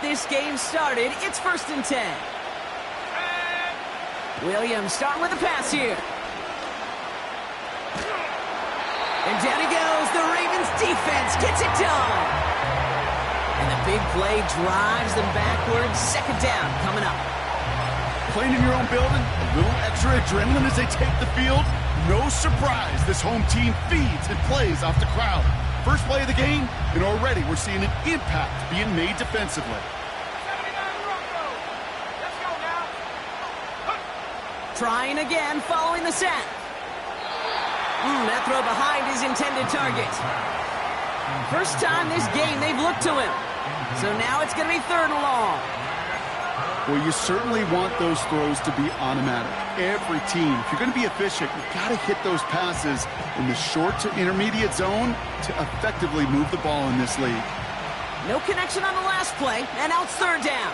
this game started. It's 1st and 10. Williams starting with the pass here. And down he goes. The Ravens defense gets it done. And the big play drives them backwards. 2nd down coming up. Playing in your own building, a little extra adrenaline as they take the field. No surprise, this home team feeds and plays off the crowd. First play of the game, and already we're seeing an impact being made defensively. Trying again, following the sack. That throw behind his intended target. First time this game they've looked to him. So now it's going to be 3rd and long. Well, you certainly want those throws to be automatic. Every team, if you're going to be efficient, you've got to hit those passes in the short to intermediate zone to effectively move the ball in this league. No connection on the last play, and now it's 3rd down.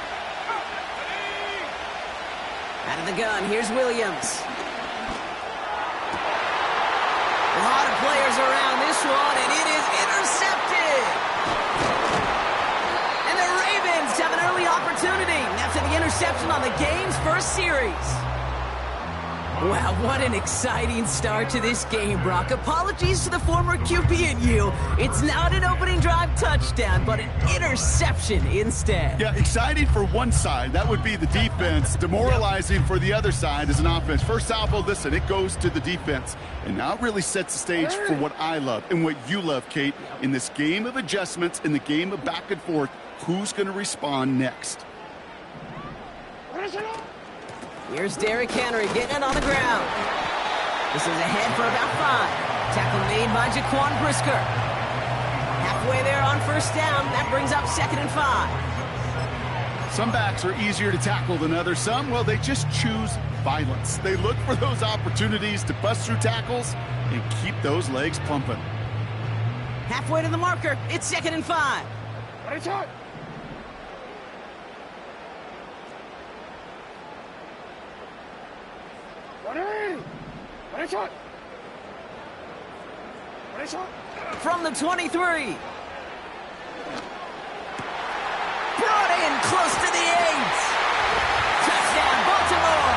Out of the gun, here's Williams. A lot of players around this one, and it is intercepted. And the Ravens have an early opportunity after the interception on the game's first series. Wow, what an exciting start to this game, Brock. Apologies to the former QB and you. It's not an opening drive touchdown, but an interception instead. Yeah, exciting for one side. That would be the defense. Demoralizing for the other side as an offense. First salvo, listen, it goes to the defense. And now it really sets the stage for what I love and what you love, Kate. In this game of adjustments, in the game of back and forth, who's going to respond next? Here's Derrick Henry getting it on the ground. This is ahead for about 5. Tackle made by Jaquan Brisker. Halfway there on 1st down. That brings up 2nd and 5. Some backs are easier to tackle than others. Some, well, they just choose violence. They look for those opportunities to bust through tackles and keep those legs pumping. Halfway to the marker. It's 2nd and 5. From the 23. Brought in close to the 8. Touchdown, Baltimore.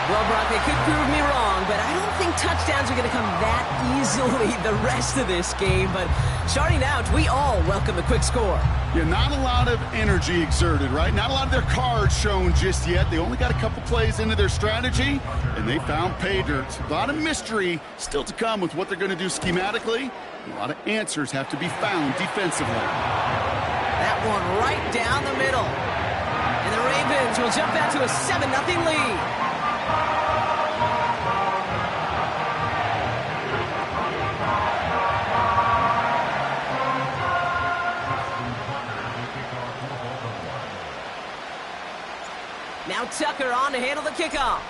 Well, Brock, they could prove me wrong, but I don't think touchdowns are going to come that easily the rest of this game. But starting out, we all welcome a quick score. Yeah, not a lot of energy exerted, right? Not a lot of their cards shown just yet. They only got a couple plays into their strategy, and they found pay dirt. A lot of mystery still to come with what they're going to do schematically. A lot of answers have to be found defensively. That one right down the middle. And the Ravens will jump out to a 7-0 lead. Now Tucker on to handle the kickoff.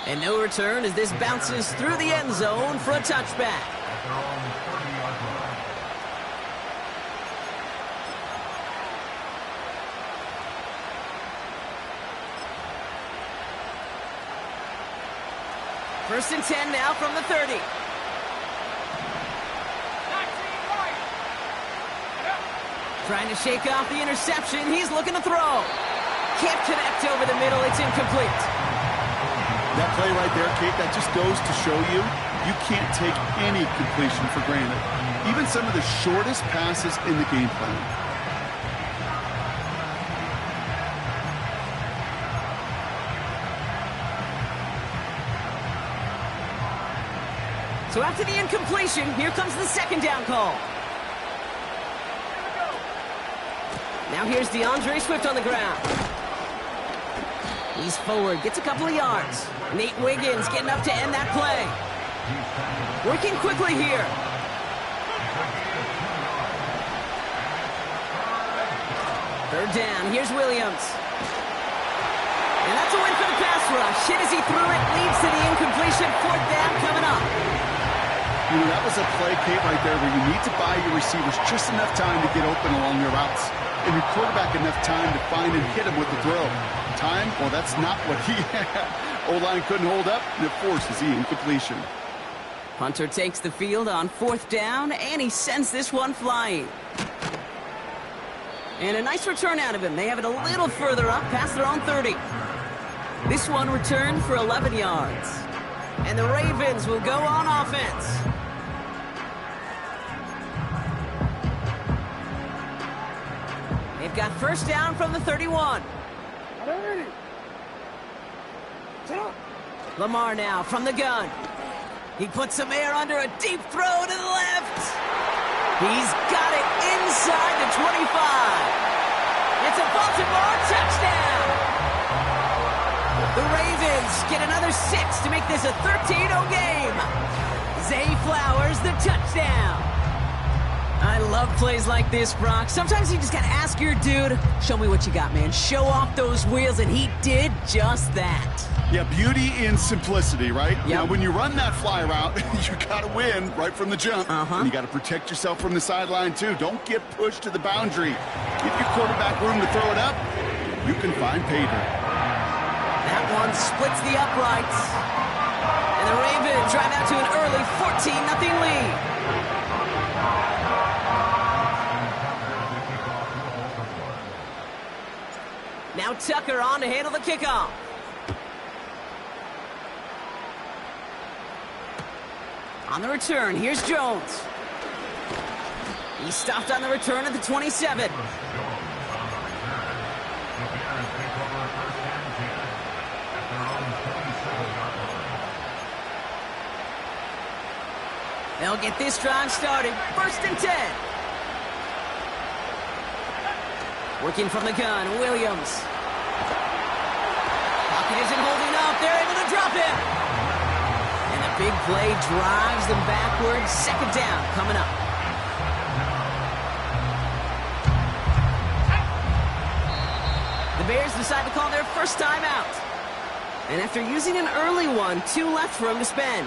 And no return as this bounces through the end zone for a touchback. First and 10 now from the 30. Trying to shake off the interception. He's looking to throw. Can't connect over the middle. It's incomplete. That play right there, Kate, that just goes to show you, you can't take any completion for granted. Even some of the shortest passes in the game plan. So after the incompletion, here comes the 2nd down call. Now here's DeAndre Swift on the ground. He's forward, gets a couple of yards. Nate Wiggins getting up to end that play. Working quickly here. Third down, here's Williams. And that's a win for the pass rush. Hit as he threw it, leads to the incompletion. 4th down coming up. You know, that was a play, Kate, right there where you need to buy your receivers just enough time to get open along their routes. And your quarterback enough time to find and hit him with the throw. Time, well, that's not what he had. O-line couldn't hold up, and it forces the incompletion. Punter takes the field on 4th down, and he sends this one flying. And a nice return out of him. They have it a little further up past their own 30. This one returned for 11 yards. And the Ravens will go on offense. They've got 1st down from the 31. Lamar now from the gun. He puts some air under a deep throw to the left. He's got it inside the 25. It's a Baltimore touchdown. The Ravens get another 6 to make this a 13-0 game. Zay Flowers, the touchdown. I love plays like this, Brock. Sometimes you just got to ask your dude, show me what you got, man. Show off those wheels, and he did just that. Yeah, beauty in simplicity, right? Yep. Now, when you run that fly route, you got to win right from the jump. And you got to protect yourself from the sideline, too. Don't get pushed to the boundary. Give your quarterback room to throw it up. You can find pay dirt. That one splits the uprights. And the Ravens drive out to an early 14-0 lead. Now Tucker on to handle the kickoff. On the return, here's Jones. He stopped on the return at the 27. They'll get this drive started. 1st and 10. Working from the gun, Williams. Pocket isn't holding up. They're able to drop him. And the big play drives them backwards. 2nd down coming up. The Bears decide to call their 1st time out. And after using an early one, 2 left for him to spend.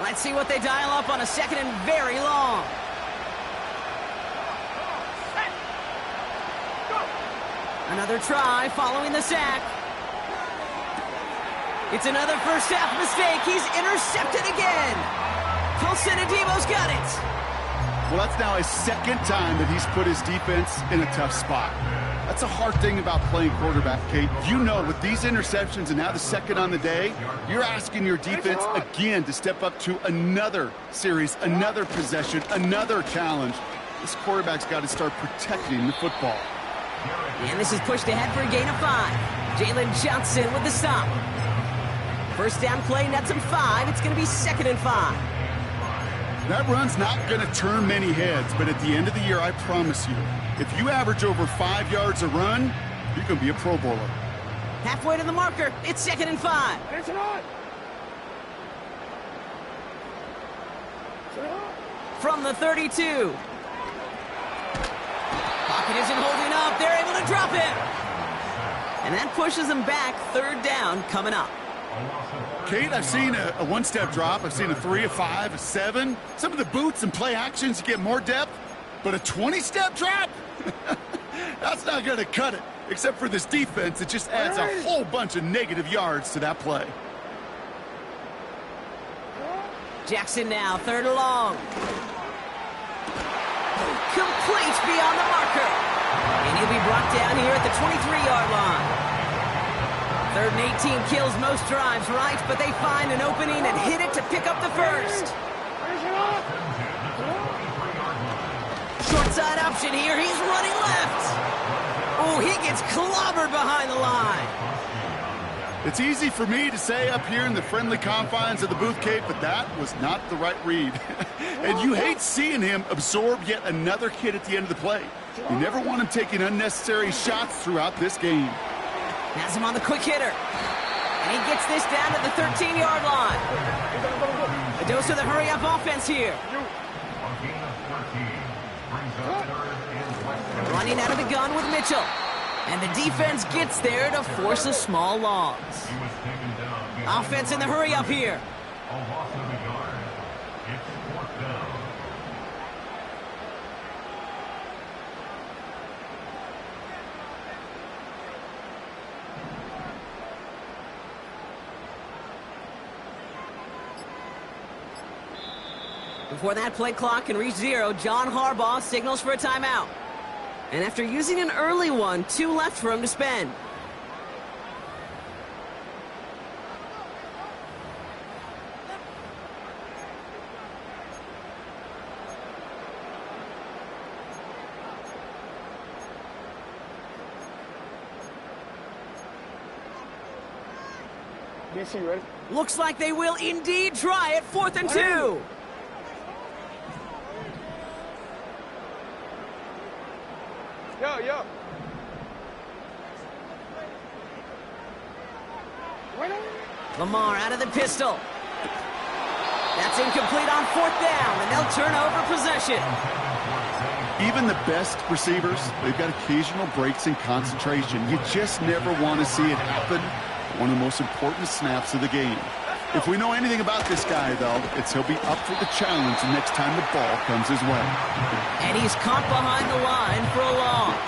Let's see what they dial up on a 2nd and very long. Another try following the sack. It's another 1st half mistake. He's intercepted again. Colson Adebo's got it. Well, that's now his 2nd time that he's put his defense in a tough spot. That's a hard thing about playing quarterback, Kate. You know, with these interceptions and now the 2nd on the day, you're asking your defense again to step up to another series, another possession, another challenge. This quarterback's got to start protecting the football. And this is pushed ahead for a gain of 5. Jalen Johnson with the stop. 1st down play, nets him 5. It's going to be 2nd and 5. That run's not going to turn many heads, but at the end of the year, I promise you, if you average over 5 yards a run, you're going to be a Pro Bowler. Halfway to the marker. It's 2nd and 5. From the 32. Pocket isn't holding up. They're able to drop him. And that pushes them back. 3rd down coming up. Kate, I've seen a 1-step drop. I've seen a 3, a 5, a 7. Some of the boots and play actions, you get more depth. But a 20-step drop? That's not going to cut it. Except for this defense, it just adds a whole bunch of negative yards to that play. Jackson now, 3rd and long. Complete beyond the marker. And he'll be brought down here at the 23-yard line. 3rd and 18 kills most drives, right? But they find an opening and hit it to pick up the 1st. Short side option here. He's running left. Oh, he gets clobbered behind the line. It's easy for me to say up here in the friendly confines of the booth, Kate, but that was not the right read. And you hate seeing him absorb yet another hit at the end of the play. You never want him taking unnecessary shots throughout this game. Has him on the quick hitter. And he gets this down to the 13-yard line. A dose of the hurry-up offense here. Running out of the gun with Mitchell. And the defense gets there to force a small loss. Offense in the hurry-up here. Before that play clock can reach 0, John Harbaugh signals for a timeout. And after using an early one, 2 left for him to spend. Yes, you ready? Looks like they will indeed try it. 4th and 2. Yo. Lamar out of the pistol. That's incomplete on 4th down, and they'll turn over possession. Even the best receivers, they've got occasional breaks in concentration. You just never want to see it happen. One of the most important snaps of the game. If we know anything about this guy, though, it's he'll be up for the challenge the next time the ball comes his way. And he's caught behind the line for a loss.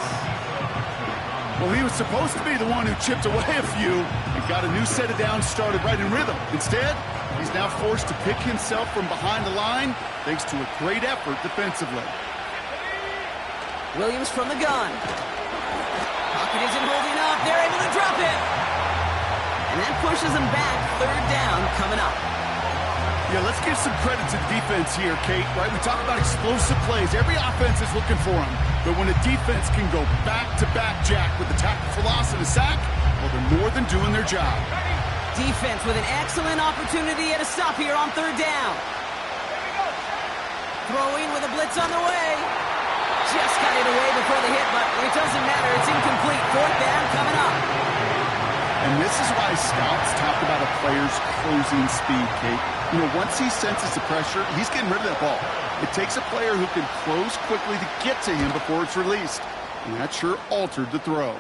Well, he was supposed to be the one who chipped away a few and got a new set of downs started right in rhythm. Instead, he's now forced to pick himself from behind the line thanks to a great effort defensively. Williams from the gun. Pocket isn't holding up. They're able to drop it. And that pushes them back. 3rd down coming up. Yeah, let's give some credit to the defense here, Kate, right? We talk about explosive plays. Every offense is looking for them. But when a defense can go back-to-back, Jack, with a tackle for loss and a sack, well, they're more than doing their job. Defense with an excellent opportunity at a stop here on 3rd down. Throwing with a blitz on the way. Just got it away before the hit, but it doesn't matter. It's incomplete. 4th down coming up. And this is why scouts talk about a player's closing speed, Kate. You know, once he senses the pressure, he's getting rid of that ball. It takes a player who can close quickly to get to him before it's released. And that sure altered the throw.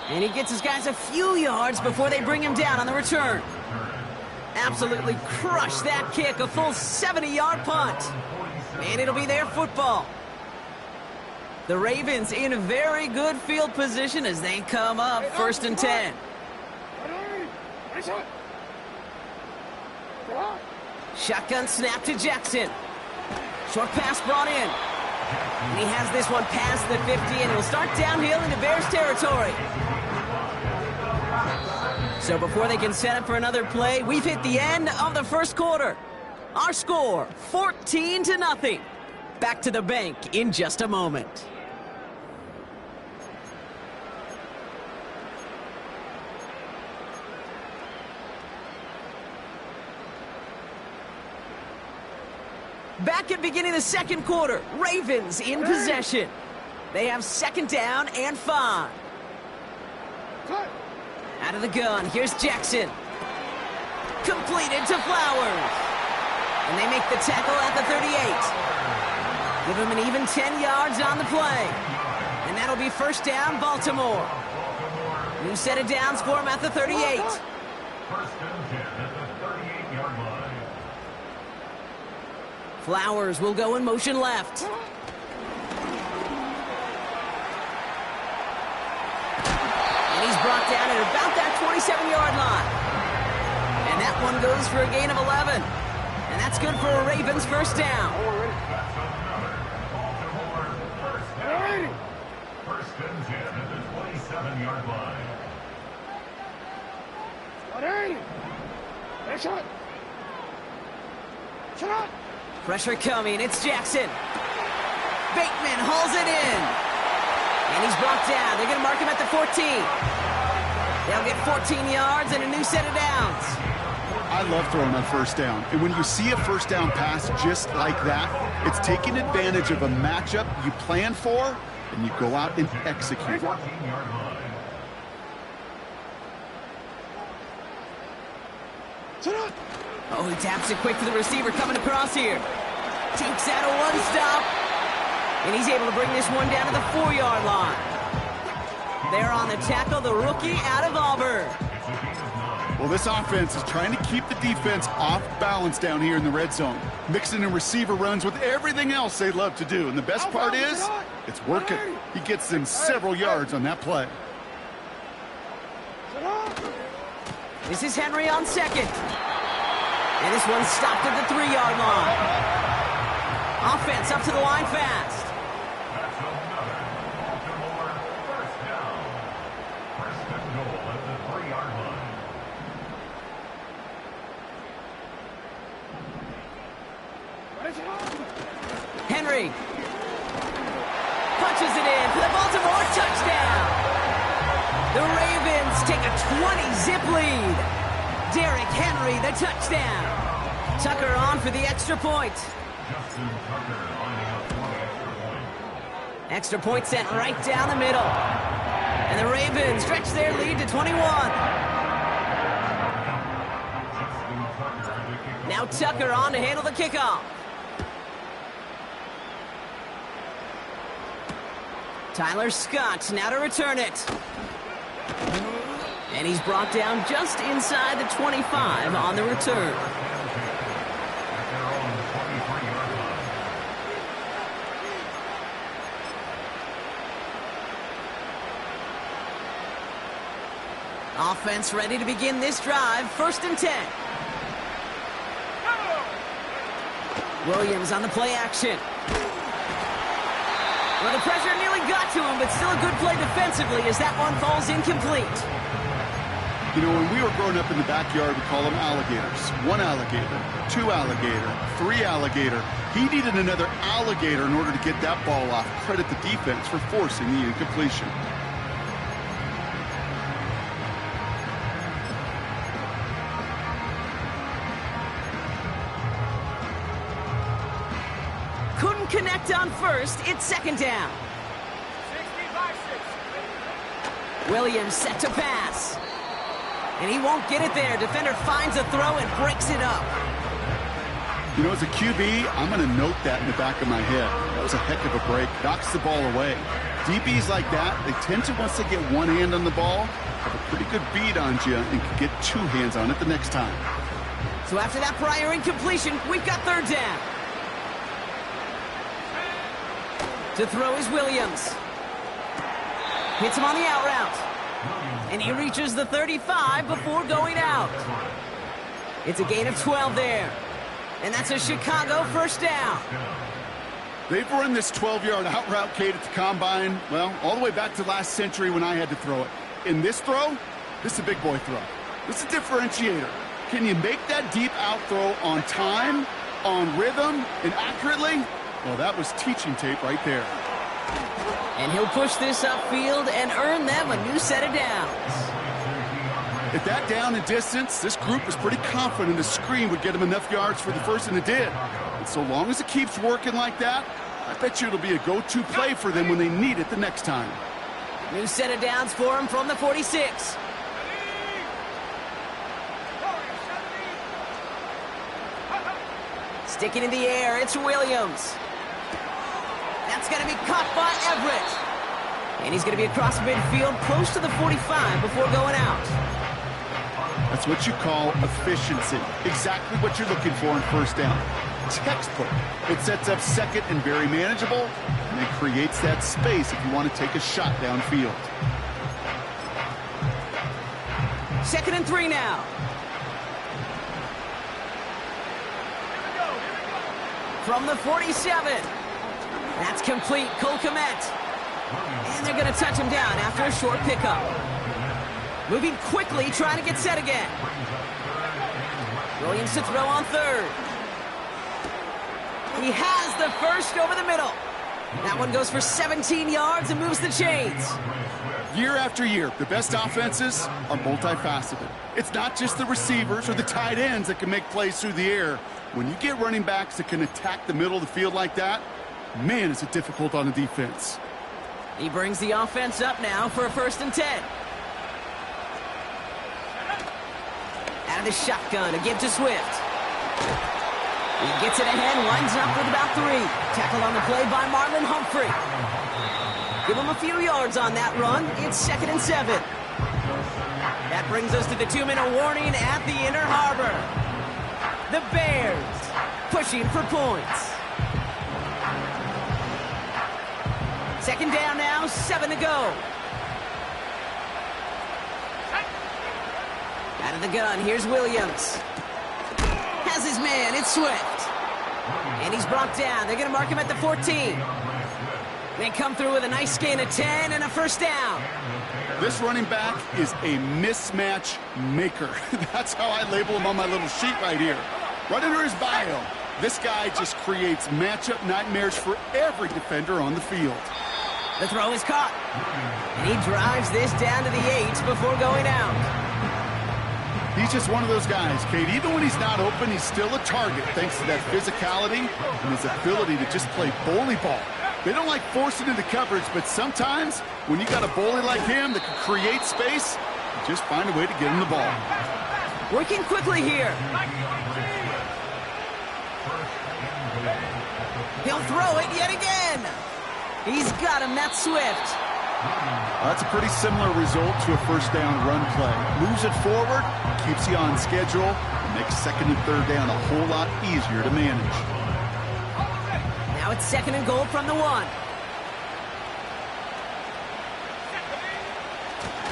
And he gets his guys a few yards before they bring him down on the return. Absolutely crushed that kick. A full 70-yard punt. And it'll be their football. The Ravens in a very good field position as they come up 1st and 10. Shotgun snap to Jackson. Short pass brought in. And he has this one past the 50, and he'll start downhill into Bears territory. So before they can set up for another play, we've hit the end of the 1st quarter. Our score, 14-0. Back to the bank in just a moment. Back at beginning of the 2nd quarter, Ravens in possession. They have 2nd down and 5. Out of the gun, here's Jackson. Completed to Flowers. And they make the tackle at the 38. Give him an even 10 yards on the play. And that'll be 1st down, Baltimore. New set of downs for him at the 38. 1st and 10 at the 38-yard line. Flowers will go in motion left. And he's brought down at about that 27-yard line. And that one goes for a gain of 11. And that's good for a Ravens 1st down. First and 10 at the 27-yard line. Pressure coming. It's Jackson. Bateman hauls it in. And he's brought down. They're going to mark him at the 14. They'll get 14 yards and a new set of downs. I love throwing on 1st down. And when you see a 1st down pass just like that, it's taking advantage of a matchup you plan for, and you go out and execute. 14-yard line. Oh, he taps it quick to the receiver coming across here. Takes out a one-stop. And he's able to bring this one down to the 4-yard line. There on the tackle, the rookie out of Auburn. Well, this offense is trying to keep the defense off balance down here in the red zone, mixing in receiver runs with everything else they love to do. And the best part is, it's working. He gets them several yards on that play. This is Henry on second. And this one's stopped at the 3-yard line. Offense up to the line fast. That's another Baltimore first down. First and goal at the 3-yard line. Henry punches it in for the Baltimore touchdown. The Ravens take a 20-zip lead. Derrick Henry, the touchdown. Tucker on for the extra point. Justin Tucker lining up for the extra point. Extra point sent right down the middle. And the Ravens stretch their lead to 21. Now Tucker on to handle the kickoff. Tyler Scott now to return it. And he's brought down just inside the 25 on the return. Offense ready to begin this drive. 1st and 10. Williams on the play action. Well, the pressure nearly got to him, but still a good play defensively as that one falls incomplete. You know, when we were growing up in the backyard, we call them alligators. 1 alligator, 2 alligator, 3 alligator. He needed another alligator in order to get that ball off. Credit the defense for forcing the incompletion. Couldn't connect on first. It's 2nd down. Williams set to pass. And he won't get it there. Defender finds a throw and breaks it up. You know, as a QB, I'm going to note that in the back of my head. That was a heck of a break. Knocks the ball away. DBs like that, they tend to, once they get one hand on the ball, have a pretty good beat on you and can get 2 hands on it the next time. So after that prior incompletion, we've got 3rd down. To throw is Williams. Hits him on the out route. And he reaches the 35 before going out. It's a gain of 12 there. And that's a Chicago 1st down. They've run this 12-yard out route, Kate, at the combine, well, all the way back to last century when I had to throw it. In this throw, this is a big boy throw. This is a differentiator. Can you make that deep out throw on time, on rhythm, and accurately? Well, that was teaching tape right there. And he'll push this upfield and earn them a new set of downs. At that down and distance, this group was pretty confident a screen would get him enough yards for the first, and it did. And so long as it keeps working like that, I bet you it'll be a go-to play for them when they need it the next time. New set of downs for him from the 46. Sticking in the air, it's Williams. That's going to be caught by Everett. And he's going to be across midfield, close to the 45 before going out. That's what you call efficiency. Exactly what you're looking for in 1st down. Textbook. It sets up 2nd and very manageable, and it creates that space if you want to take a shot downfield. 2nd and 3 now. From the 47. That's complete. Cole Kmet. And they're going to touch him down after a short pickup. Moving quickly, trying to get set again. Williams to throw on 3rd. He has the first over the middle. That one goes for 17 yards and moves the chains. Year after year, the best offenses are multifaceted. It's not just the receivers or the tight ends that can make plays through the air. When you get running backs that can attack the middle of the field like that, man, is it difficult on the defense. He brings the offense up now for a 1st and 10. Out of the shotgun, a give to Swift. He gets it ahead, winds up with about 3. Tackled on the play by Marlon Humphrey. Give him a few yards on that run. It's 2nd and 7. That brings us to the 2-minute warning at the Inner Harbor. The Bears pushing for points. 2nd down now, 7 to go. Out of Out of the gun, here's Williams. Has his man, it's Swift. And he's brought down. They're going to mark him at the 14. They come through with a nice gain of 10 and a first down. This running back is a mismatch maker. That's how I label him on my little sheet right here. Right under his bio, this guy just creates matchup nightmares for every defender on the field. The throw is caught. And he drives this down to the 8 before going out. He's just one of those guys, Kate. Even when he's not open, he's still a target thanks to that physicality and his ability to just play bully ball. They don't like forcing into coverage, but sometimes when you got a bully like him that can create space, you just find a way to get him the ball. Working quickly here. He'll throw it yet again. He's got him. That's Swift. That's a pretty similar result to a first down run play. Moves it forward, keeps you on schedule, and makes second and third down a whole lot easier to manage. Now it's second and goal from the 1.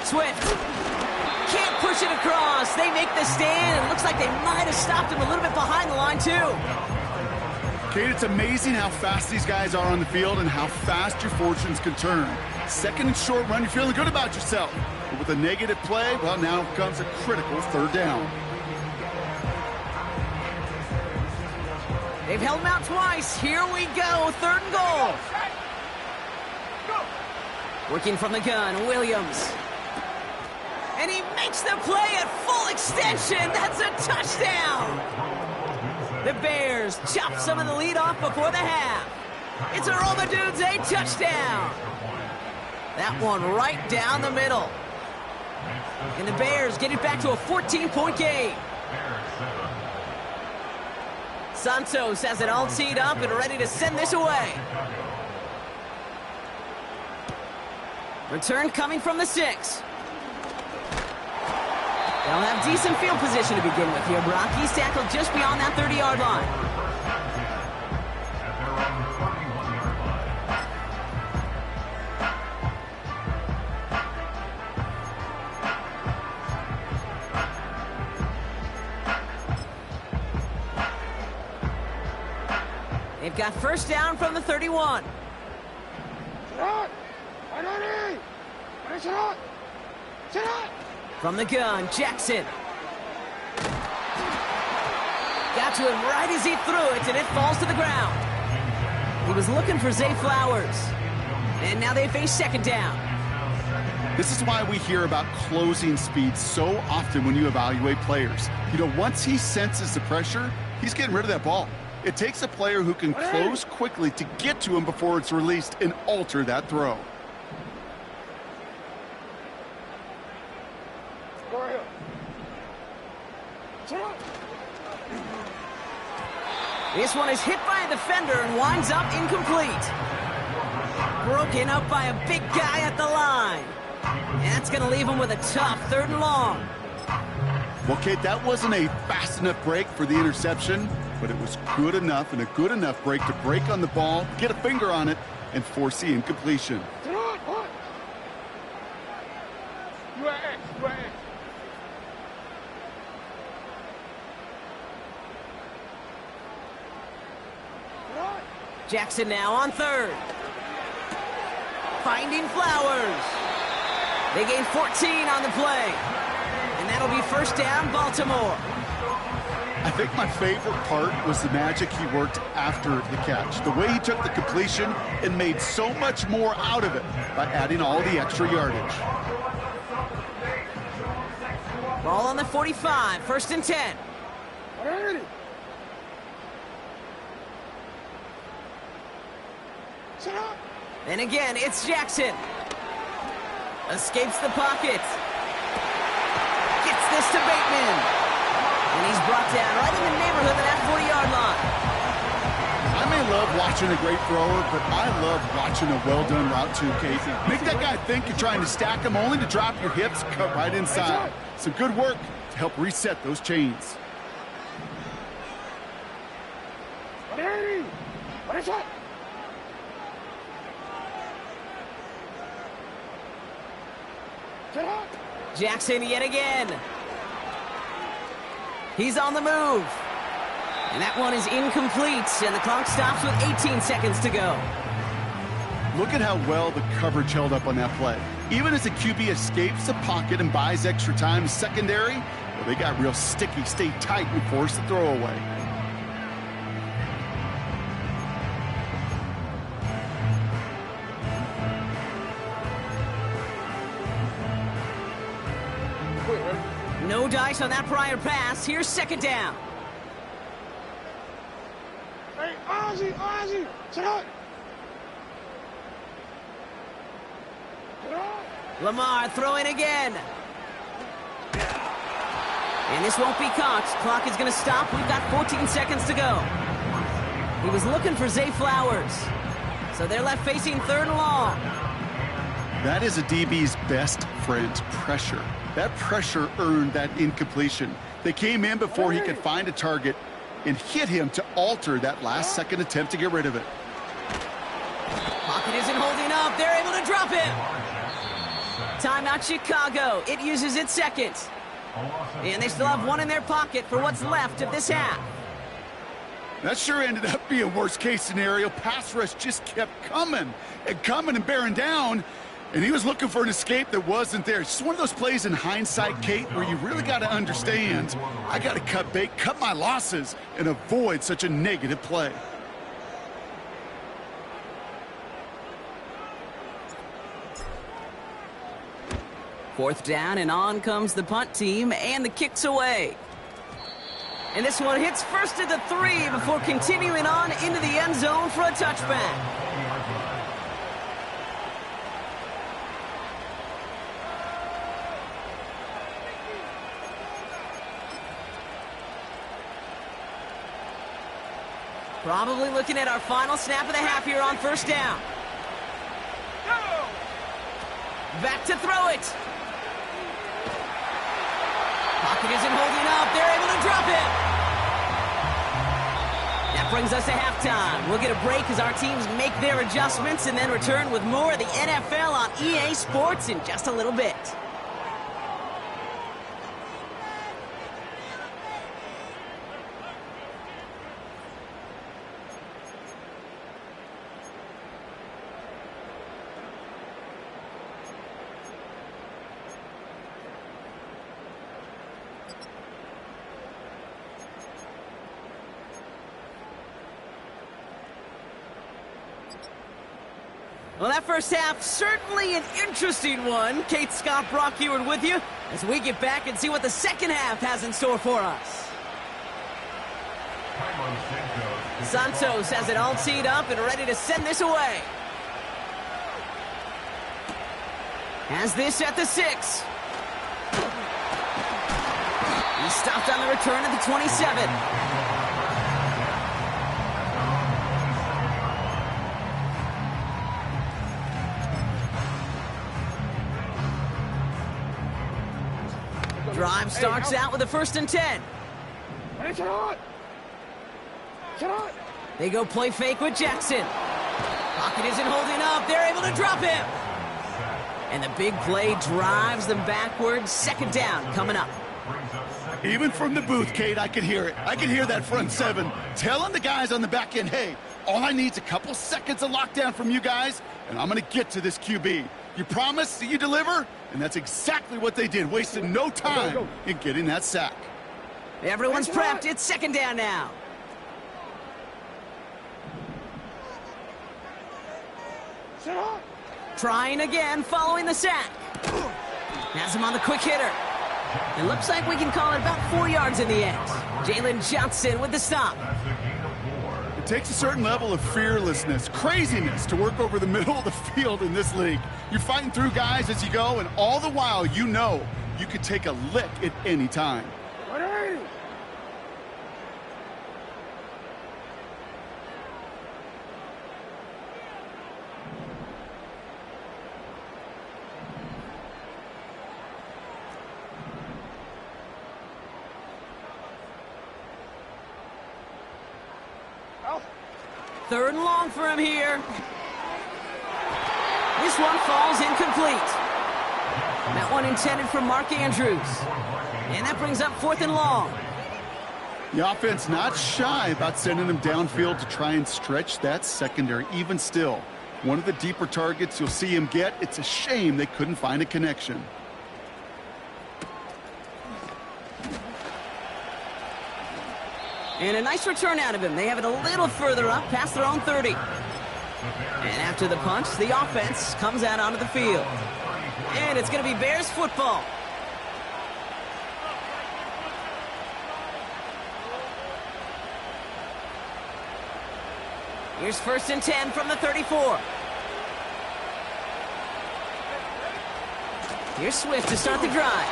Swift can't push it across. They make the stand, and it looks like they might have stopped him a little bit behind the line, too. Kate, it's amazing how fast these guys are on the field and how fast your fortunes can turn. Second and short run, you're feeling good about yourself. But with a negative play, well, now comes a critical third down. They've held him out twice. Here we go, third and goal. Working from the gun, Williams. And he makes the play at full extension. That's a touchdown. The Bears chop some of the lead off before the half. It's a roll the dudes, a touchdown. That one right down the middle. And the Bears get it back to a 14-point game. Santos has it all teed up and ready to send this away. Return coming from the 6. They'll have decent field position to begin with here. Brock, he's tackled just beyond that 30-yard line. They've got first down from the 31. From the gun, Jackson. Got to him right as he threw it, and it falls to the ground. He was looking for Zay Flowers. And now they face second down. This is why we hear about closing speed so often when you evaluate players. You know, once he senses the pressure, he's getting rid of that ball. It takes a player who can close quickly to get to him before it's released and alter that throw. This one is hit by a defender and winds up incomplete. Broken up by a big guy at the line. And that's going to leave him with a tough third and long. Well, Kate, that wasn't a fast enough break for the interception, but it was good enough and a good enough break to break on the ball, get a finger on it, and force the incompletion. Jackson now on third. Finding Flowers. They gain 14 on the play. And that'll be first down, Baltimore. I think my favorite part was the magic he worked after the catch. The way he took the completion and made so much more out of it by adding all the extra yardage. Ball on the 45, first and 10. And again, it's Jackson. Escapes the pocket. Gets this to Bateman. And he's brought down right in the neighborhood of that 40-yard line. I may love watching a great thrower, but I love watching a well-done route too, Casey. Make that guy think you're trying to stack him only to drop your hips, cut right inside. Some good work to help reset those chains. Jackson yet again. He's on the move. And that one is incomplete, and the clock stops with 18 seconds to go. Look at how well the coverage held up on that play. Even as the QB escapes the pocket and buys extra time secondary, well, they got real sticky, stayed tight, and forced the throw away. No dice on that prior pass. Here's second down. Hey, Ozzy, sit up. Lamar throwing again. And this won't be caught. Clock is going to stop. We've got 14 seconds to go. He was looking for Zay Flowers. So they're left facing third and long. That is a DB's best friend, pressure. That pressure earned that incompletion. They came in before he could find a target and hit him to alter that last-second attempt to get rid of it. Pocket isn't holding up. They're able to drop him. Timeout Chicago. It uses its second. And they still have one in their pocket for what's left of this half. That sure ended up being worst-case scenario. Pass rush just kept coming and bearing down. And he was looking for an escape that wasn't there. It's just one of those plays in hindsight, Kate, where you really got to understand, I got to cut bait, cut my losses, and avoid such a negative play. Fourth down, and on comes the punt team, and the kick's away. And this one hits first at the 3 before continuing on into the end zone for a touchback. Probably looking at our final snap of the half here on first down. Back to throw it. Pocket isn't holding up. They're able to drop it. That brings us to halftime. We'll get a break as our teams make their adjustments and then return with more of the NFL on EA Sports in just a little bit. Well, that first half, certainly an interesting one. Kate, Scott, Brock Heward with you as we get back and see what the second half has in store for us. Santos has it all teed up and ready to send this away. Has this at the 6. He's stopped on the return at the 27. Drive starts out with a 1st and 10. They go play fake with Jackson. Pocket isn't holding up. They're able to drop him. And the big play drives them backwards. Second down coming up. Even from the booth, Kate, I could hear it. I could hear that front 7 telling the guys on the back end, hey, all I need is a couple seconds of lockdown from you guys, and I'm going to get to this QB. You promise that you deliver? And that's exactly what they did, wasting no time in getting that sack. Everyone's prepped. It's second down now. Trying again following the sack. Has him on the quick hitter. It looks like we can call it about 4 yards in the end. Jalen Johnson with the stop. It takes a certain level of fearlessness, craziness to work over the middle of the field in this league. You're fighting through guys as you go, and all the while you know you could take a lick at any time. Third and long for him here. This one falls incomplete. That one intended for Mark Andrews. And that brings up 4th and long. The offense not shy about sending them downfield to try and stretch that secondary. Even still, one of the deeper targets you'll see him get. It's a shame they couldn't find a connection. And a nice return out of him. They have it a little further up, past their own 30. And after the punch, the offense comes out onto the field. And it's going to be Bears football. Here's 1st and 10 from the 34. Here's Swift to start the drive.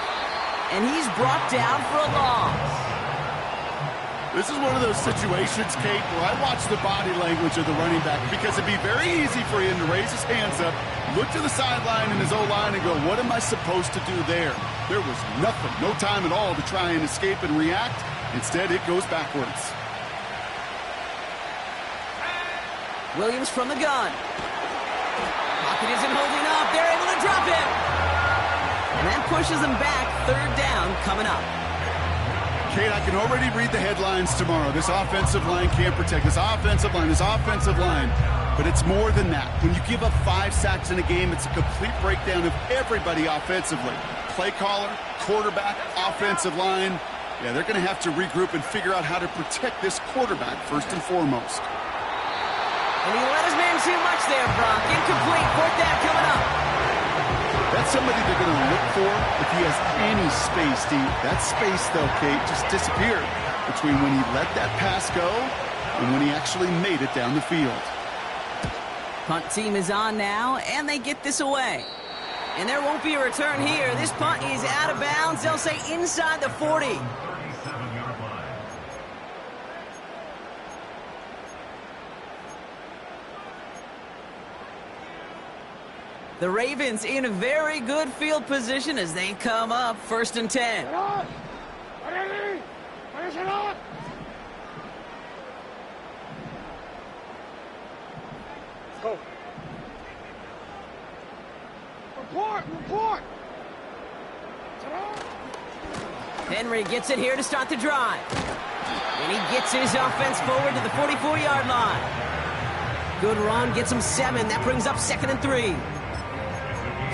And he's brought down for a loss. This is one of those situations, Kate, where I watch the body language of the running back because it'd be very easy for him to raise his hands up, look to the sideline in his O-line and go, what am I supposed to do there? There was nothing, no time at all to try and escape and react. Instead, it goes backwards. Williams from the gun. Pocket isn't holding up. They're able to drop it. And that pushes them back. 3rd down coming up. Kate, I can already read the headlines tomorrow. This offensive line can't protect. This offensive line. But it's more than that. When you give up 5 sacks in a game, it's a complete breakdown of everybody offensively. Play caller, quarterback, offensive line. Yeah, they're going to have to regroup and figure out how to protect this quarterback first and foremost. And he let his man too much there, Brock. Incomplete. 4th down coming up. That's somebody they're going to look for if he has any space, Steve. That space, though, Kate, just disappeared between when he let that pass go and when he actually made it down the field. Punt team is on now, and they get this away. And there won't be a return here. This punt is out of bounds. They'll say inside the 40. The Ravens in a very good field position as they come up 1st and 10. Go. Report. Henry gets it here to start the drive. And he gets his offense forward to the 44-yard line. Good run, gets him 7. That brings up 2nd and 3.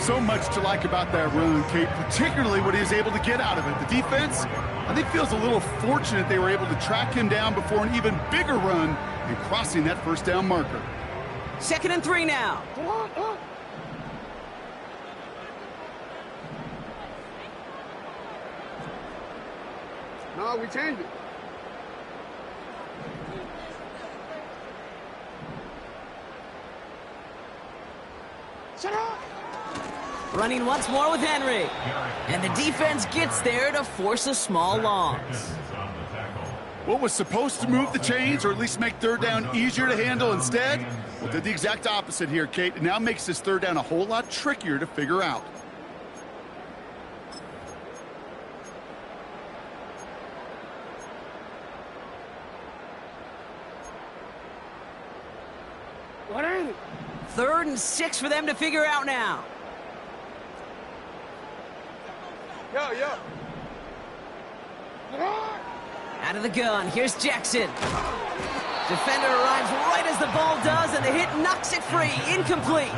So much to like about that run, Kate, particularly what he was able to get out of it. The defense, I think, feels a little fortunate they were able to track him down before an even bigger run and crossing that 1st down marker. 2nd and 3 now. No, we changed it. Shut up! Running once more with Henry. And the defense gets there to force a small loss. What was supposed to move the chains or at least make 3rd down easier to handle instead? Well, did the exact opposite here, Kate. It now makes this 3rd down a whole lot trickier to figure out. What is it? 3rd and 6 for them to figure out now. Yo. Out of the gun, here's Jackson. Defender arrives right as the ball does, and the hit knocks it free. Incomplete.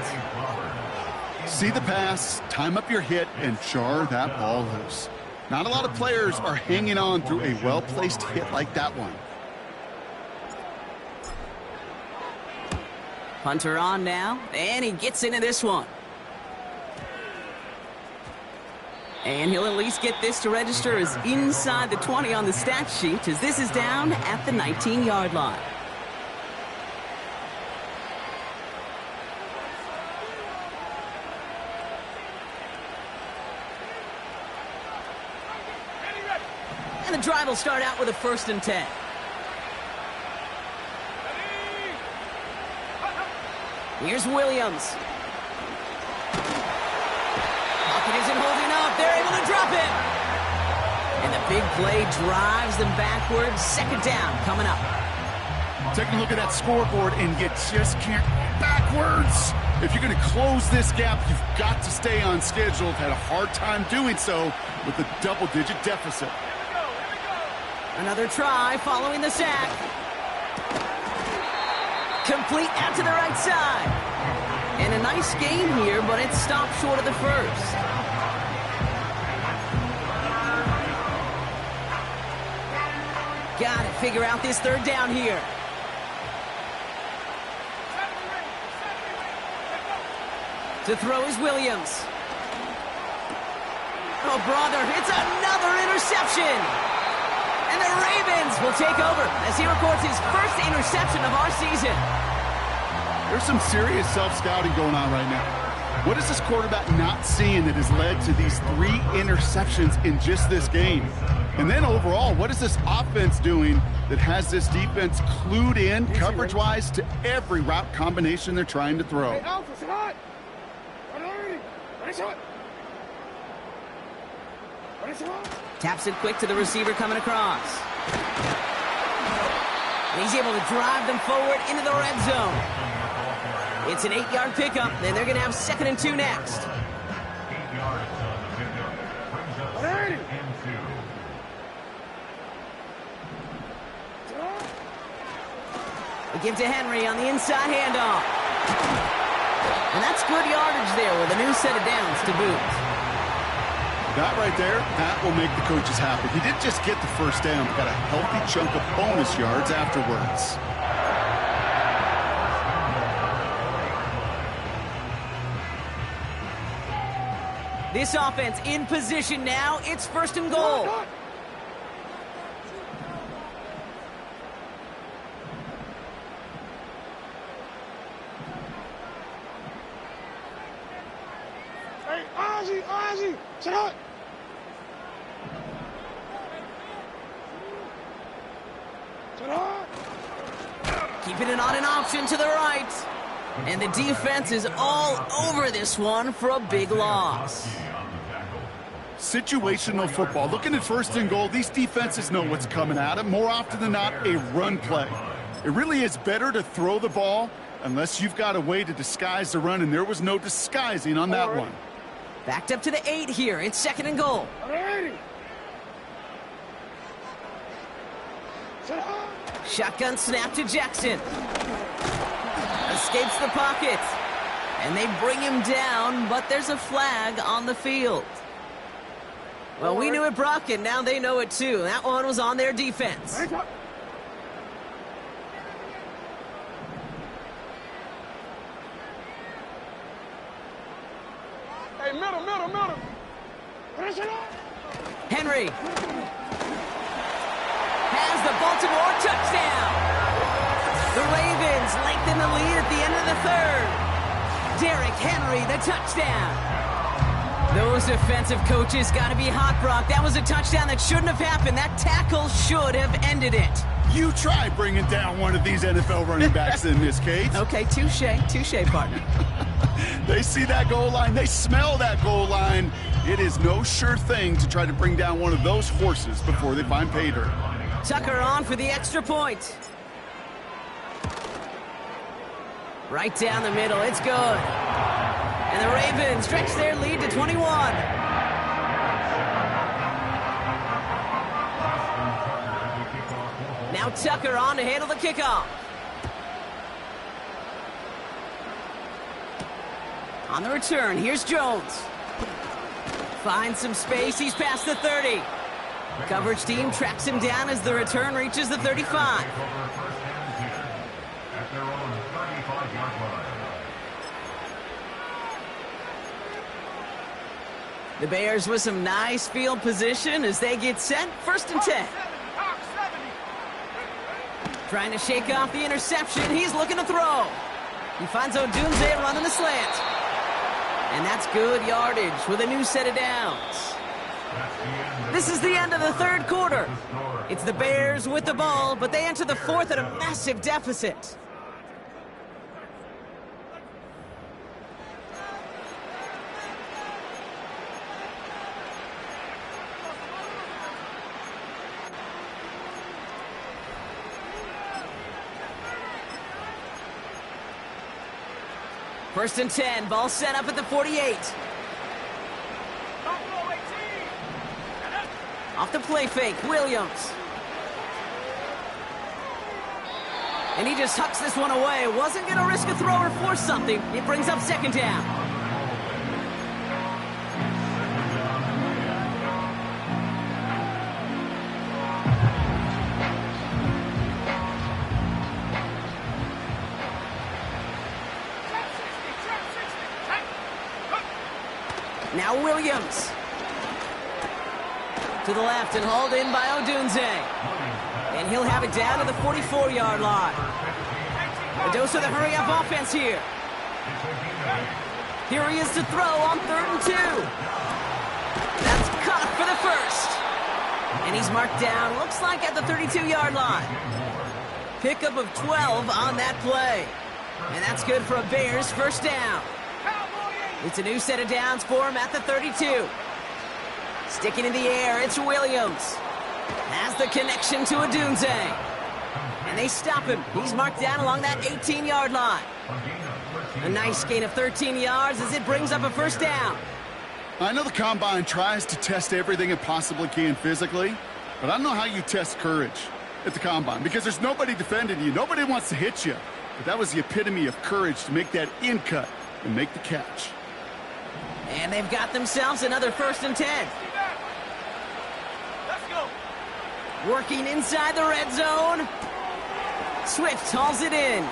See the pass, time up your hit, and jar that ball loose. Not a lot of players are hanging on through a well-placed hit like that one. Punter on now, and he gets into this one. And he'll at least get this to register as inside the 20 on the stat sheet, as this is down at the 19-yard line. And the drive will start out with a 1st and 10. Here's Williams. Pocket isn't holding up. They're able to drop it. And the big play drives them backwards. 2nd down coming up. Taking a look at that scoreboard, and you just can't backwards. If you're going to close this gap, you've got to stay on schedule. Had a hard time doing so with a double-digit deficit. Another try following the sack. Complete out to the right side. And a nice gain here, but it stopped short of the first. Got to figure out this third down here. To throw is Williams. Oh, brother, it's another interception. And the Ravens will take over as he records his first interception of our season. There's some serious self-scouting going on right now. What is this quarterback not seeing that has led to these 3 interceptions in just this game? And then overall, what is this offense doing that has this defense clued in coverage-wise to every route combination they're trying to throw? Hey, Alpha, sit on. Taps it quick to the receiver coming across. And he's able to drive them forward into the red zone. It's an 8-yard pickup, and they're going to have 2nd and 2 next. 8 yards on the pickup. Brings up 2nd and 2. We give to Henry on the inside handoff. And that's good yardage there with a new set of downs to boot. That right there, that will make the coaches happy. He didn't just get the first down, but got a healthy chunk of bonus yards afterwards. This offense in position now. It's 1st and goal. Hey, Ozzy, sit on. Keeping it on an option to the right. And the defense is all over this one for a big loss. Situational football. Looking at 1st and goal, these defenses know what's coming at them. More often than not, a run play. It really is better to throw the ball unless you've got a way to disguise the run, and there was no disguising on that one. Backed up to the 8 here. It's 2nd and goal. Shotgun snap to Jackson. Escapes the pocket. And they bring him down, but there's a flag on the field. Well, we knew it, Brock, and now they know it too. That one was on their defense. Hey, middle. Henry has the Baltimore touchdown. The Ravens lengthen the lead at the end of the 3rd. Derrick Henry, the touchdown. Those defensive coaches got to be hot, Brock. That was a touchdown that shouldn't have happened. That tackle should have ended it. You try bringing down one of these NFL running backs in this case. Okay, touche, partner. They see that goal line. They smell that goal line. It is no sure thing to try to bring down one of those horses before they find pay dirt. Tucker on for the extra point. Right down the middle. It's good. And the Ravens stretch their lead to 21. Now Tucker on to handle the kickoff. On the return, here's Jones. Finds some space. He's past the 30. Coverage team tracks him down as the return reaches the 35. The Bears with some nice field position as they get set. 1st and 10. Trying to shake off the interception. He's looking to throw. He finds Odunze running the slant. And that's good yardage with a new set of downs. This is the end of the 3rd quarter. It's the Bears with the ball, but they enter the 4th at a massive deficit. First and 10, ball set up at the 48. Off the play fake, Williams. And he just hucks this one away. Wasn't going to risk a throw or force something. It brings up second down. Now Williams. To the left and hauled in by Odunze. And he'll have it down to the 44-yard line. A dose of the hurry-up offense here. Here he is to throw on 3rd and 2. That's caught for the first. And he's marked down, looks like at the 32-yard line. Pickup of 12 on that play. And that's good for a Bears first down. It's a new set of downs for him at the 32. Sticking in the air, it's Williams. Has the connection to Odunze. And they stop him. He's marked down along that 18-yard line. A nice gain of 13 yards as it brings up a first down. I know the Combine tries to test everything it possibly can physically, but I don't know how you test courage at the Combine because there's nobody defending you. Nobody wants to hit you. But that was the epitome of courage to make that in cut and make the catch. And they've got themselves another 1st and 10. Working inside the red zone. Swift hauls it in.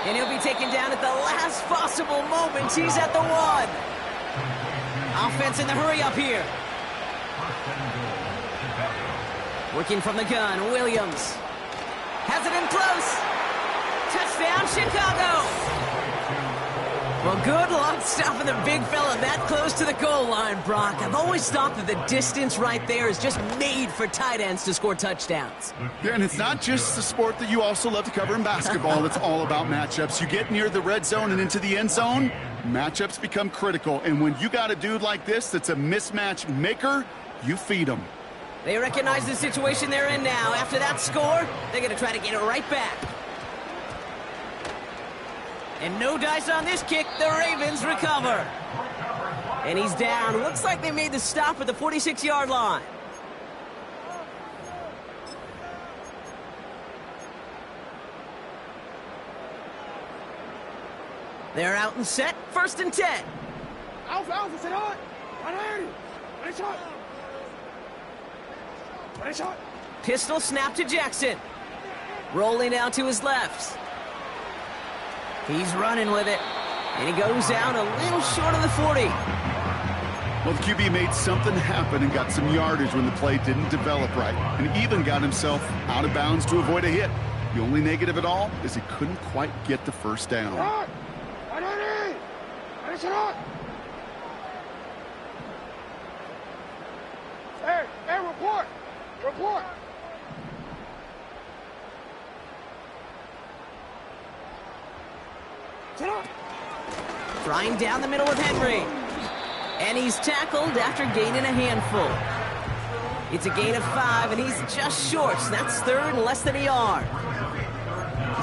And he'll be taken down at the last possible moment. He's at the 1. Offense in the hurry up here. Working from the gun, Williams. Has it in close. Touchdown, Chicago. Well, good luck stopping the big fella that close to the goal line, Brock. I've always thought that the distance right there is just made for tight ends to score touchdowns. Yeah, and it's not just the sport that you also love to cover in basketball. It's all about matchups. You get near the red zone and into the end zone, matchups become critical. And when you got a dude like this that's a mismatch maker, you feed him. They recognize the situation they're in now. After that score, they're going to try to get it right back. And no dice on this kick. The Ravens recover. And he's down. Looks like they made the stop at the 46-yard line. They're out and set. 1st and 10. Alpha, sit on. Right shot. Right shot. Pistol snap to Jackson. Rolling out to his left. He's running with it. And he goes out a little short of the 40. Well, the QB made something happen and got some yardage when the play didn't develop right. And even got himself out of bounds to avoid a hit. The only negative at all is he couldn't quite get the first down. Hey, report. Trying down the middle with Henry. And he's tackled after gaining a handful. It's a gain of 5, and he's just short. So that's 3rd and less than a yard.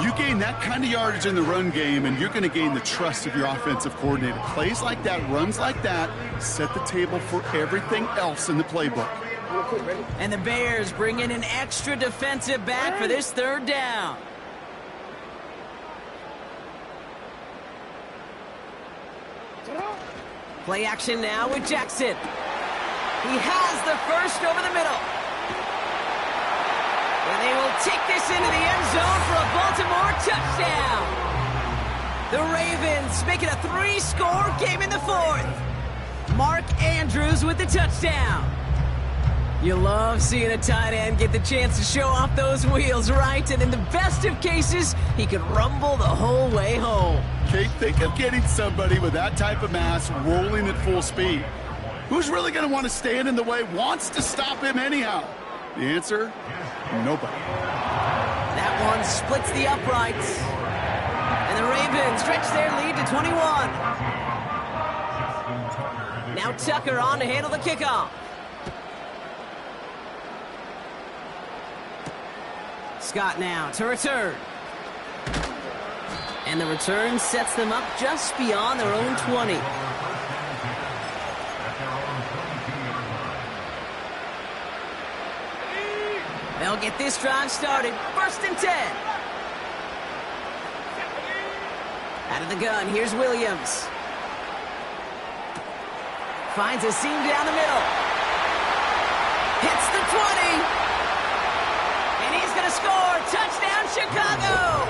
You gain that kind of yardage in the run game, and you're going to gain the trust of your offensive coordinator. Plays like that, runs like that, set the table for everything else in the playbook. And the Bears bring in an extra defensive back for this 3rd down. Play action now with Jackson. He has the first over the middle. And they will take this into the end zone for a Baltimore touchdown. The Ravens make it a 3-score game in the 4th. Mark Andrews with the touchdown. You love seeing a tight end get the chance to show off those wheels, right? And in the best of cases, he could rumble the whole way home. Kate, think of getting somebody with that type of mass rolling at full speed. Who's really going to want to stand in the way, wants to stop him anyhow? The answer, nobody. That one splits the uprights. And the Ravens stretch their lead to 21. Now Tucker on to handle the kickoff. Scott now to return. And the return sets them up just beyond their own 20. They'll get this drive started. 1st and 10. Out of the gun, here's Williams. Finds a seam down the middle. Hits the 20. And he's going to score. Touchdown, Chicago.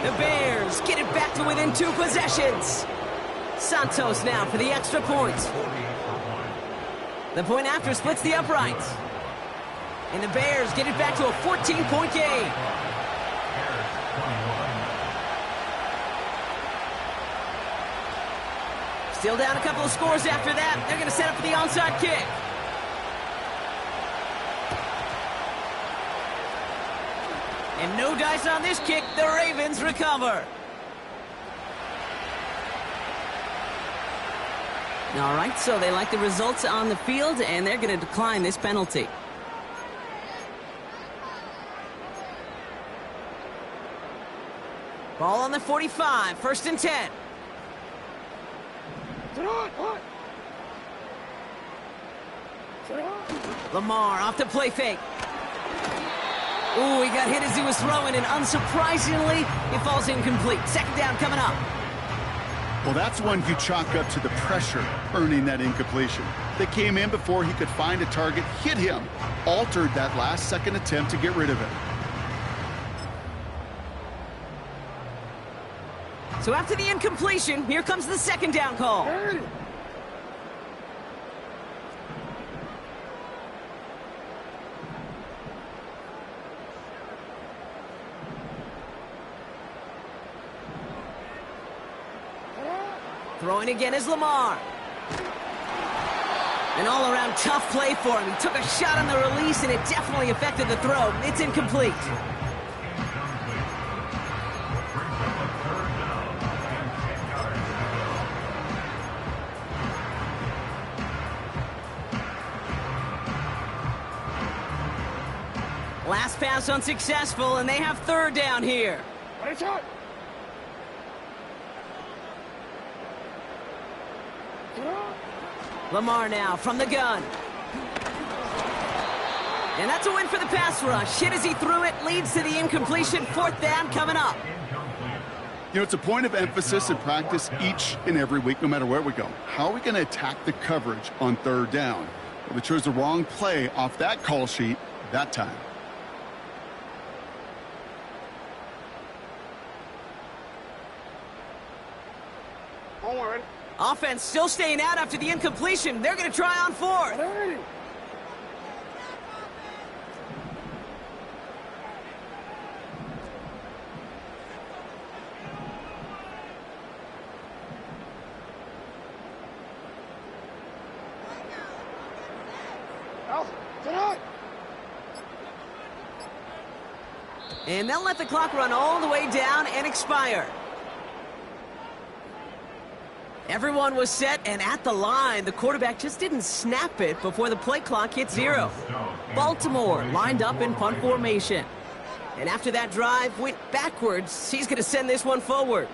The Bears get it back to within 2 possessions. Santos now for the extra point. The point after splits the uprights. And the Bears get it back to a 14-point game. Still down a couple of scores after that. They're going to set up for the onside kick. And no dice on this kick. The Ravens recover. All right, so they like the results on the field, and they're going to decline this penalty. Ball on the 45, 1st and 10. Lamar off the play fake. Ooh, he got hit as he was throwing, and unsurprisingly, it falls incomplete. 2nd down coming up. Well, that's one you chalk up to the pressure earning that incompletion. They came in before he could find a target, hit him, altered that last-second attempt to get rid of it. So after the incompletion, here comes the 2nd down call. Throwing again is Lamar. An all-around tough play for him. He took a shot on the release, and it definitely affected the throw. It's incomplete. Last pass unsuccessful, and they have 3rd down here. Lamar now from the gun. And that's a win for the pass rush. Hit as he threw it, leads to the incompletion. 4th down coming up. You know, it's a point of emphasis in practice each and every week, no matter where we go. How are we going to attack the coverage on 3rd down? Well, they chose the wrong play off that call sheet that time. Offense still staying out after the incompletion. They're going to try on 4th. And they'll let the clock run all the way down and expire. Everyone was set and at the line. The quarterback just didn't snap it before the play clock hit 0. Baltimore lined up in punt formation. And after that drive went backwards, he's going to send this one forward.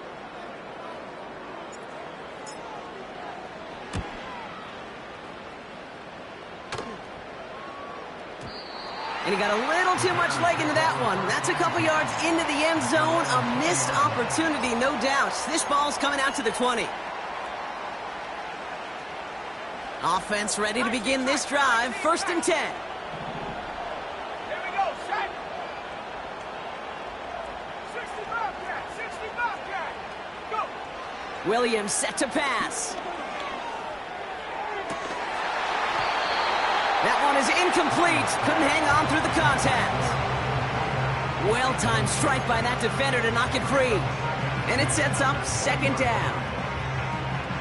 And he got a little too much leg into that one. That's a couple yards into the end zone. A missed opportunity, no doubt. This ball's coming out to the 20. Offense ready to begin this drive. 1st and 10. Here we go, set. 60 Bobcat, 60 Bobcat. Go. Williams set to pass. That one is incomplete. Couldn't hang on through the contact. Well-timed strike by that defender to knock it free. And it sets up 2nd down.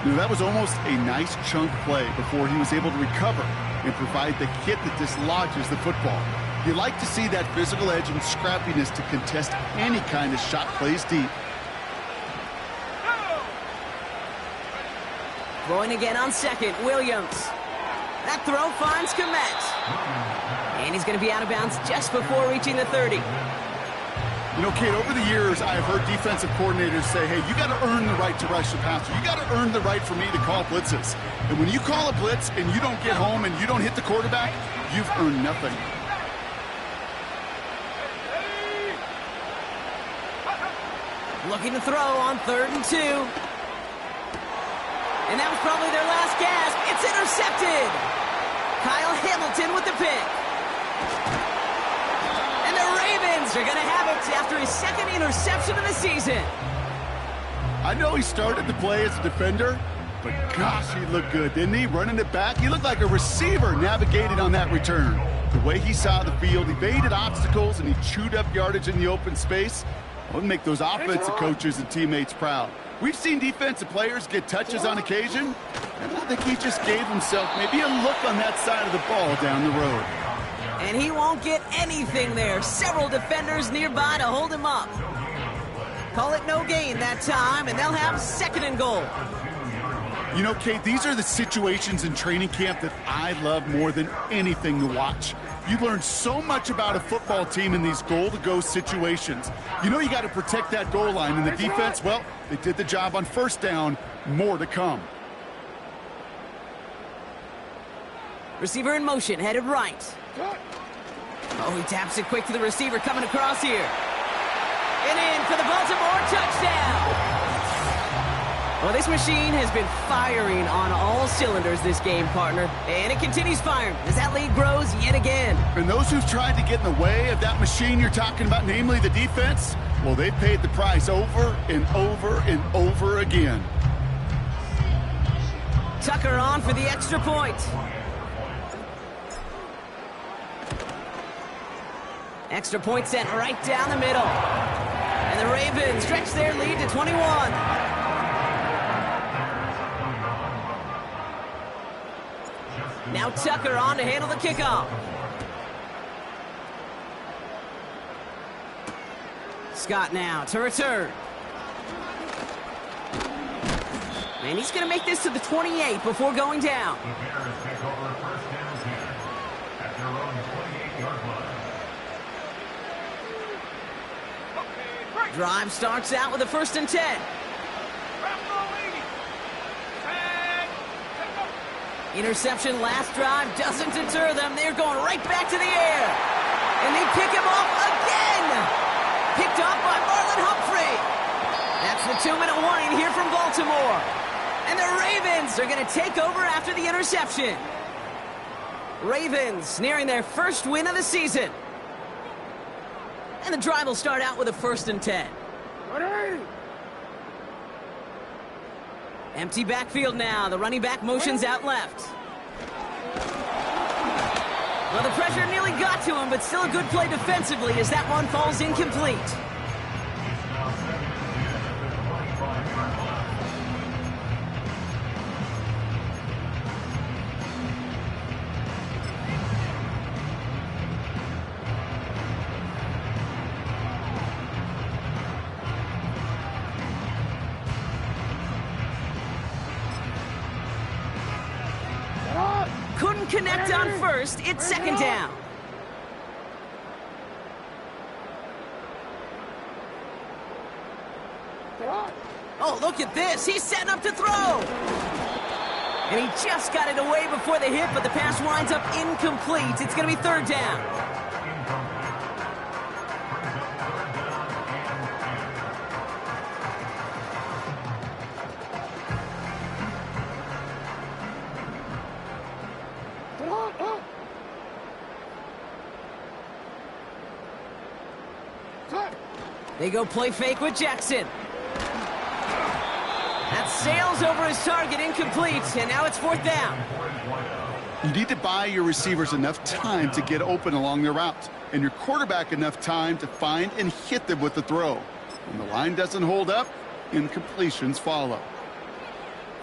You know, that was almost a nice chunk play before he was able to recover and provide the hit that dislodges the football. You like to see that physical edge and scrappiness to contest any kind of shot plays deep. Throwing again on 2nd, Williams. That throw finds Komet. And he's going to be out of bounds just before reaching the 30. You know, Kate, over the years, I've heard defensive coordinators say, hey, you got to earn the right to rush the passer. You got to earn the right for me to call blitzes. And when you call a blitz and you don't get home and you don't hit the quarterback, you've earned nothing. Looking to throw on 3rd and 2. And that was probably their last gasp. It's intercepted. Kyle Hamilton with the pick. And the Ravens are going to have it after his 2nd interception of the season. I know he started the play as a defender, but gosh, he looked good, didn't he? Running it back, he looked like a receiver navigating on that return. The way he saw the field, he evaded obstacles, and he chewed up yardage in the open space. It would make those offensive coaches and teammates proud. We've seen defensive players get touches on occasion, and I think he just gave himself maybe a look on that side of the ball down the road. And he won't get anything there. Several defenders nearby to hold him up. Call it no gain that time, and they'll have 2nd and goal. You know, Kate, these are the situations in training camp that I love more than anything to watch. You learn so much about a football team in these goal-to-go situations. You know you got to protect that goal line, and the defense, well, they did the job on 1st down. More to come. Receiver in motion, headed right. Oh, he taps it quick to the receiver coming across here. And in for the Baltimore touchdown. Well, this machine has been firing on all cylinders this game, partner. And it continues firing as that lead grows yet again. And those who've tried to get in the way of that machine you're talking about, namely the defense, well, they've paid the price over and over and over again. Tucker on for the extra point. Extra point sent right down the middle. And the Ravens stretch their lead to 21. Now Tucker on to handle the kickoff. Scott now to return. And he's going to make this to the 28 before going down. The Bears take over 1st down 10 at their own 28-yard line. Drive starts out with a 1st and 10. Interception last drive doesn't deter them. They're going right back to the air. And they pick him off again. Picked off by Marlon Humphrey. That's the 2-minute warning here from Baltimore. And the Ravens are going to take over after the interception. Ravens nearing their 1st win of the season. And the drive will start out with a 1st and 10. Empty backfield now. The running back motions out left. Well, the pressure nearly got to him, but still a good play defensively as that one falls incomplete. Couldn't connect on 1st. It's 2nd down. Oh, look at this. He's setting up to throw. And he just got it away before the hit, but the pass winds up incomplete. It's going to be 3rd down. They go play fake with Jackson. That sails over his target, incomplete, and now it's 4th down. You need to buy your receivers enough time to get open along their route, and your quarterback enough time to find and hit them with the throw. When the line doesn't hold up, incompletions follow.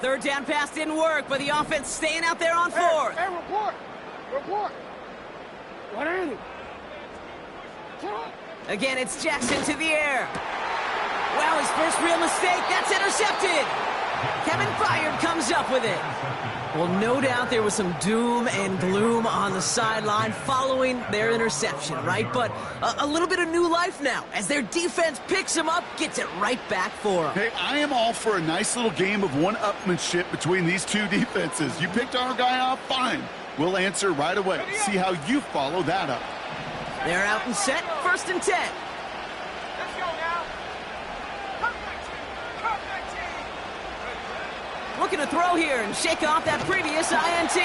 3rd down pass didn't work, but the offense staying out there on 4th. Hey, report! Report! What is it? Again, it's Jackson to the air. Wow, his first real mistake. That's intercepted. Kevin Byard comes up with it. Well, no doubt there was some doom and gloom on the sideline following their interception, right? But a little bit of new life now as their defense picks him up, gets it right back for him. Hey, I am all for a nice little game of one-upmanship between these two defenses. You picked our guy off, fine. We'll answer right away. See how you follow that up. They're out and set, 1st and 10. Let's go now. looking to throw here and shake off that previous INT.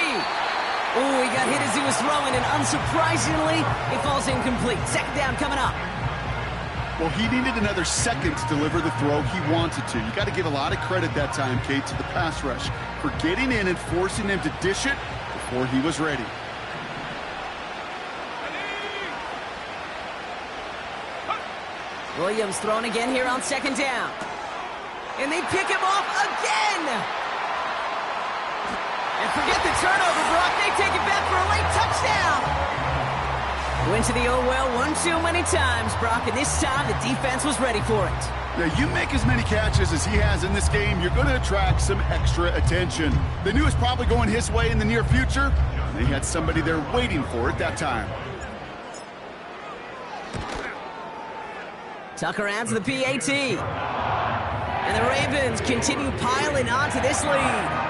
Oh, he got hit as he was throwing, and unsurprisingly, it falls incomplete. Second down coming up. Well, he needed another second to deliver the throw he wanted to. You got to give a lot of credit that time, Kate, to the pass rush for getting in and forcing him to dish it before he was ready. Williams throwing again here on second down. And they pick him off again! And forget the turnover, Brock. They take it back for a late touchdown! Went to the oh well one too many times, Brock, and this time the defense was ready for it. Now, you make as many catches as he has in this game, you're going to attract some extra attention. They knew it was probably going his way in the near future. They had somebody there waiting for it that time. Tucker adds the PAT. And the Ravens continue piling onto this lead.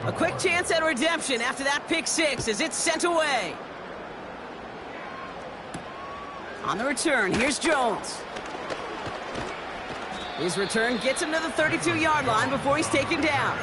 A quick chance at redemption after that pick six as it's sent away. On the return, here's Jones. His return gets him to the 32-yard line before he's taken down.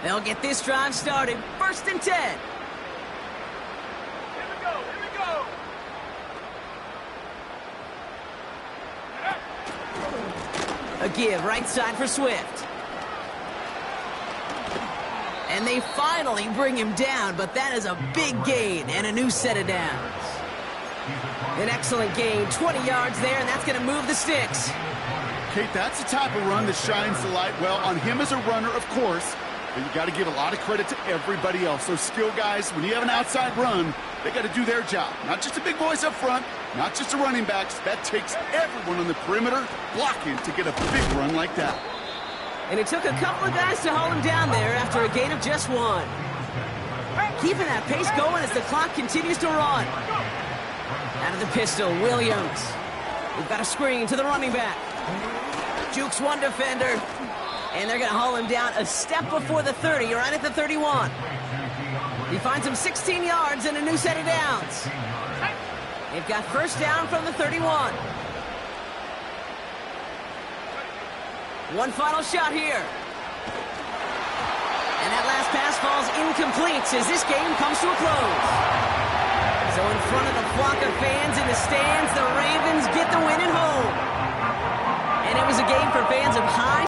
They'll get this drive started. 1st and 10. Here we go, here we go. A give right side for Swift. And they finally bring him down, but that is a big gain and a new set of downs. An excellent gain, 20 yards there, and that's going to move the sticks. Kate, that's the type of run that shines the light well on him as a runner, of course. But you got to give a lot of credit to everybody else. Those skill guys, when you have an outside run, they got to do their job. Not just the big boys up front, not just the running backs. That takes everyone on the perimeter blocking to get a big run like that. And it took a couple of guys to hold him down there after a gain of just one. Keeping that pace going as the clock continues to run. Out of the pistol, Williams. We've got a screen to the running back. Jukes one defender. And they're going to haul him down a step before the 30, right at the 31. He finds him 16 yards and a new set of downs. They've got first down from the 31. One final shot here. And that last pass falls incomplete as this game comes to a close. So in front of the flock of fans in the stands, the Ravens get the win at home. And it was a game for fans of high